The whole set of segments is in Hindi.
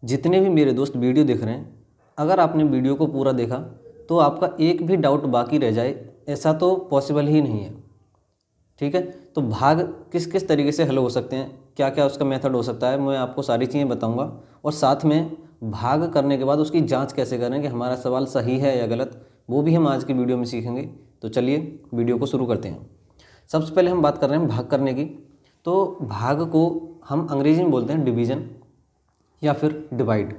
जितने भी मेरे दोस्त वीडियो देख रहे हैं, अगर आपने वीडियो को पूरा देखा तो आपका एक भी डाउट बाकी रह जाए ऐसा तो पॉसिबल ही नहीं है। ठीक है, तो भाग किस किस तरीके से हल हो सकते हैं, क्या क्या उसका मेथड हो सकता है, मैं आपको सारी चीज़ें बताऊंगा। और साथ में भाग करने के बाद उसकी जांच कैसे करें कि हमारा सवाल सही है या गलत, वो भी हम आज की वीडियो में सीखेंगे। तो चलिए वीडियो को शुरू करते हैं। सबसे पहले हम बात कर रहे हैं भाग करने की। तो भाग को हम अंग्रेजी में बोलते हैं डिवीज़न या फिर डिवाइड।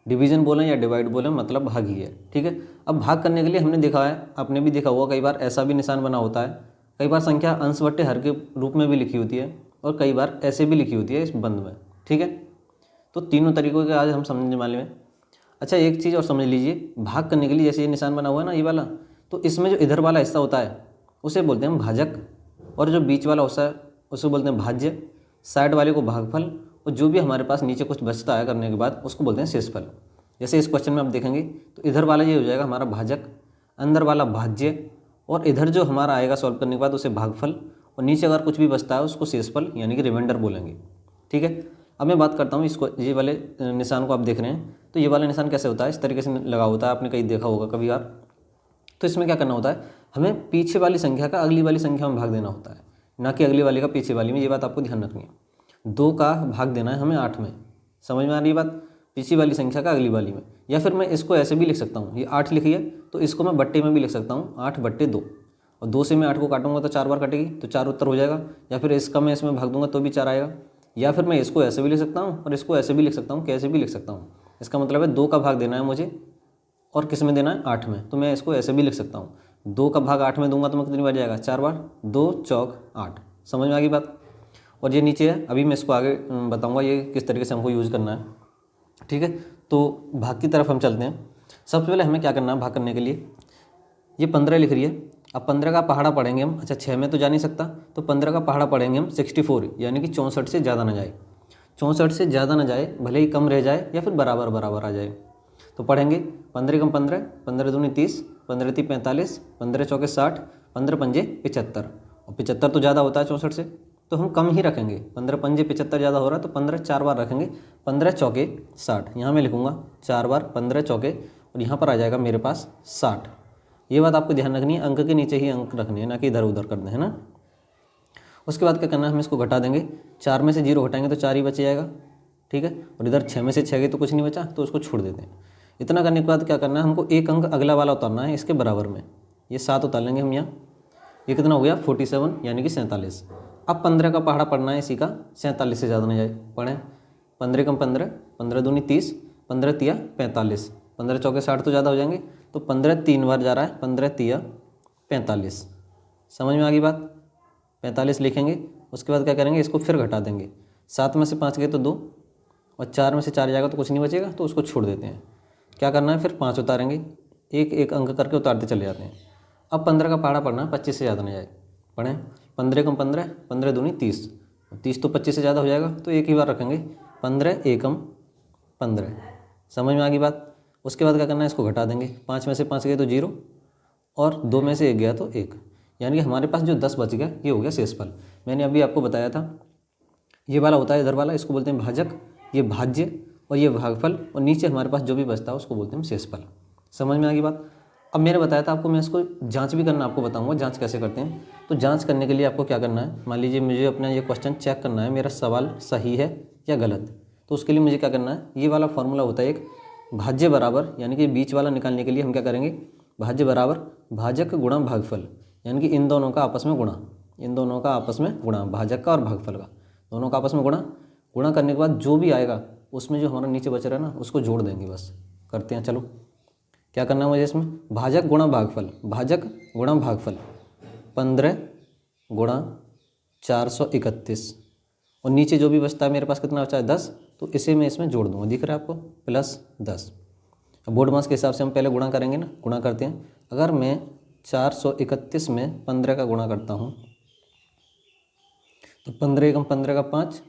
डिवीज़न बोलें या डिवाइड बोलें, मतलब भाग ही है। ठीक है, अब भाग करने के लिए हमने देखा है, आपने भी देखा होगा, कई बार ऐसा भी निशान बना होता है, कई बार संख्या अंश बट्टे हर के रूप में भी लिखी होती है और कई बार ऐसे भी लिखी होती है इस बंद में। ठीक है, तो तीनों तरीकों के आज हम समझने वाले हैं। अच्छा, एक चीज़ और समझ लीजिए, भाग करने के लिए जैसे ये निशान बना हुआ है ना, ये वाला, तो इसमें जो इधर वाला हिस्सा होता है उसे बोलते हैं हम भाजक, और जो बीच वाला हिस्सा है उसे बोलते हैं भाज्य, साइड वाले को भागफल, और जो भी हमारे पास नीचे कुछ बचता है करने के बाद उसको बोलते हैं शेषफल। जैसे इस क्वेश्चन में आप देखेंगे तो इधर वाला ये हो जाएगा हमारा भाजक, अंदर वाला भाज्य, और इधर जो हमारा आएगा सॉल्व करने के बाद उसे भागफल, और नीचे अगर कुछ भी बचता है उसको शेषफल यानी कि रिमाइंडर बोलेंगे। ठीक है, अब मैं बात करता हूँ इसको, ये वाले निशान को आप देख रहे हैं, तो ये वाला निशान कैसे होता है, इस तरीके से लगा होता है, आपने कहीं देखा होगा कभी बार। तो इसमें क्या करना होता है, हमें पीछे वाली संख्या का अगली वाली संख्या में भाग देना होता है, ना कि अगली वाली का पीछे वाली में। ये बात आपको ध्यान रखनी है। 2 का भाग देना है हमें 8 में, समझ में आ रही है बात, पीछे वाली संख्या का अगली वाली में। या फिर मैं इसको ऐसे भी लिख सकता हूँ, ये 8 लिखी है तो इसको मैं बट्टे में भी लिख सकता हूँ, 8/2, और 2 से मैं 8 को काटूंगा तो 4 बार कटेगी, तो 4 उत्तर हो जाएगा। या फिर इसका मैं इसमें भाग दूंगा तो भी 4 आएगा। या फिर मैं इसको ऐसे भी लिख सकता हूँ और इसको ऐसे भी लिख सकता हूँ, कैसे भी लिख सकता हूँ। इसका मतलब है 2 का भाग देना है मुझे और किस में देना है, 8 में, तो मैं इसको ऐसे भी लिख सकता हूँ। 2 का भाग 8 में दूंगा तो मैं कितनी बार जाएगा, 4 बार, 2 चौक 8। समझ में आ गई बात। और ये नीचे है, अभी मैं इसको आगे बताऊंगा ये किस तरीके से हमको यूज़ करना है। ठीक है, तो भाग की तरफ हम चलते हैं। सबसे पहले हमें क्या करना है भाग करने के लिए, ये 15 लिख रही है, अब 15 का पहाड़ा पढ़ेंगे हम। अच्छा, 6 में तो जा नहीं सकता, तो 15 का पहाड़ा पढ़ेंगे हम 64, यानी कि 64 से ज़्यादा ना जाए। 64 से ज़्यादा ना जाए, भले ही कम रह जाए या फिर बराबर बराबर आ जाए। तो पढ़ेंगे 15 कम 15, 15 दूनी 30, 15 ती 45, 15 चौके 60, 15 पंजे 75, और 75 तो ज़्यादा होता है 64 से, तो हम कम ही रखेंगे। 15 पंजे 75 ज़्यादा हो रहा है तो 15 4 बार रखेंगे, 15 चौके 60। यहाँ मैं लिखूँगा 4 बार 15 चौके, और यहाँ पर आ जाएगा मेरे पास 60। ये बात आपको ध्यान रखनी है, अंक के नीचे ही अंक रखने हैं, ना कि इधर उधर करने हैं ना। उसके बाद क्या करना है, हम इसको घटा देंगे, 4 में से 0 घटाएंगे तो 4 ही बच जाएगा। ठीक है, और इधर 6 में से 6 गए तो कुछ नहीं बचा, तो उसको छोड़ देते हैं। इतना करने के बाद क्या करना है, हमको एक अंक अगला वाला उतारना है इसके बराबर में, ये 7 उतार लेंगे हम यहाँ। ये कितना हो गया, 47, यानी कि 47। अब 15 का पहाड़ा पढ़ना है इसी का, 47 से ज़्यादा नहीं जाए, पढ़ें 15 कम 15, 15 दूनी 30, 15 तिया 45, 15 चौके 60 तो ज़्यादा हो जाएंगे, तो 15 3 बार जा रहा है, 15 तिया 45। समझ में आ गई बात। 45 लिखेंगे, उसके बाद क्या करेंगे, इसको फिर घटा देंगे, 7 में से 5 गए तो 2, और 4 में से 4 जाएगा तो कुछ नहीं बचेगा, तो उसको छोड़ देते हैं। क्या करना है, फिर 5 उतारेंगे, एक एक अंक करके उतारते चले जाते हैं। अब 15 का पहाड़ा पढ़ना है, 25 से ज़्यादा नहीं जाए, पढ़ें 15 कम 15, 15 दूनी 30, 30 तो 25 से ज़्यादा हो जाएगा, तो एक ही बार रखेंगे, 15 एकम 15। समझ में आ गई बात। उसके बाद क्या करना है, इसको घटा देंगे, 5 में से 5 गए तो 0, और 2 में से 1 गया तो 1, यानी कि हमारे पास जो 10 बच गया ये हो गया शेषफल। मैंने अभी आपको बताया था, ये वाला होता है इधर वाला, इसको बोलते हैं भाजक, ये भाज्य, और ये भागफल, और नीचे हमारे पास जो भी बचता है उसको बोलते हैं शेषफल। समझ में आ गई बात। अब मैंने बताया था आपको, मैं इसको जांच भी करना आपको बताऊंगा, जांच कैसे करते हैं। तो जांच करने के लिए आपको क्या करना है, मान लीजिए मुझे अपना ये क्वेश्चन चेक करना है, मेरा सवाल सही है या गलत, तो उसके लिए मुझे क्या करना है, ये वाला फॉर्मूला होता है एक, भाज्य बराबर, यानी कि बीच वाला निकालने के लिए हम क्या करेंगे, भाज्य बराबर भाजक गुणा भागफल, यानी कि इन दोनों का आपस में गुणा, इन दोनों का आपस में गुणा, भाजक का और भागफल का, दोनों का आपस में गुणा। गुणा करने के बाद जो भी आएगा उसमें जो हमारा नीचे बच रहा है ना उसको जोड़ देंगे, बस करते हैं। चलो क्या करना है मुझे इसमें, भाजक गुणा भागफल, भाजक गुणा भागफल 15 गुणा 431, और नीचे जो भी बचता है मेरे पास कितना बचा है 10, तो इसे मैं इसमें जोड़ दूंगा, दिख रहा है आपको, +10। अब बोर्ड मास के हिसाब से हम पहले गुणा करेंगे ना, गुणा करते हैं। अगर मैं 431 में 15 का गुणा करता हूँ तो 15 एकम 15 का 5,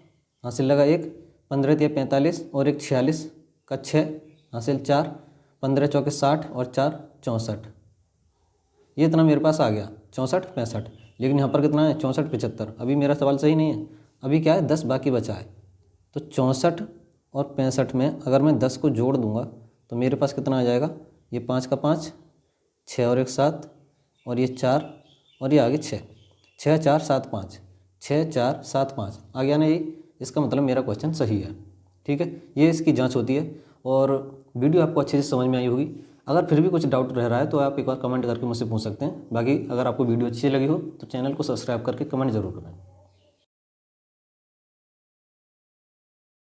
हासिल लगा 1, 15 तिया 45, और एक 46 का 6, हासिल 4, 15 चौके 60, और 4 64। ये इतना मेरे पास आ गया, 64 65। लेकिन यहाँ पर कितना है, 64 75। अभी मेरा सवाल सही नहीं है, अभी क्या है 10 बाकी बचा है, तो 64 और 65 में अगर मैं 10 को जोड़ दूंगा तो मेरे पास कितना आ जाएगा, ये 5 का 5, 6 और 1 7, और ये 4 और ये आगे 6, 6 4 7 5, 6 4 7 5 आ गया ना ये। इसका मतलब मेरा क्वेश्चन सही है। ठीक है, ये इसकी जांच होती है। और वीडियो आपको अच्छे से समझ में आई होगी। अगर फिर भी कुछ डाउट रह रहा है तो आप एक बार कमेंट करके मुझसे पूछ सकते हैं। बाकी अगर आपको वीडियो अच्छी लगी हो तो चैनल को सब्सक्राइब करके कमेंट जरूर करें।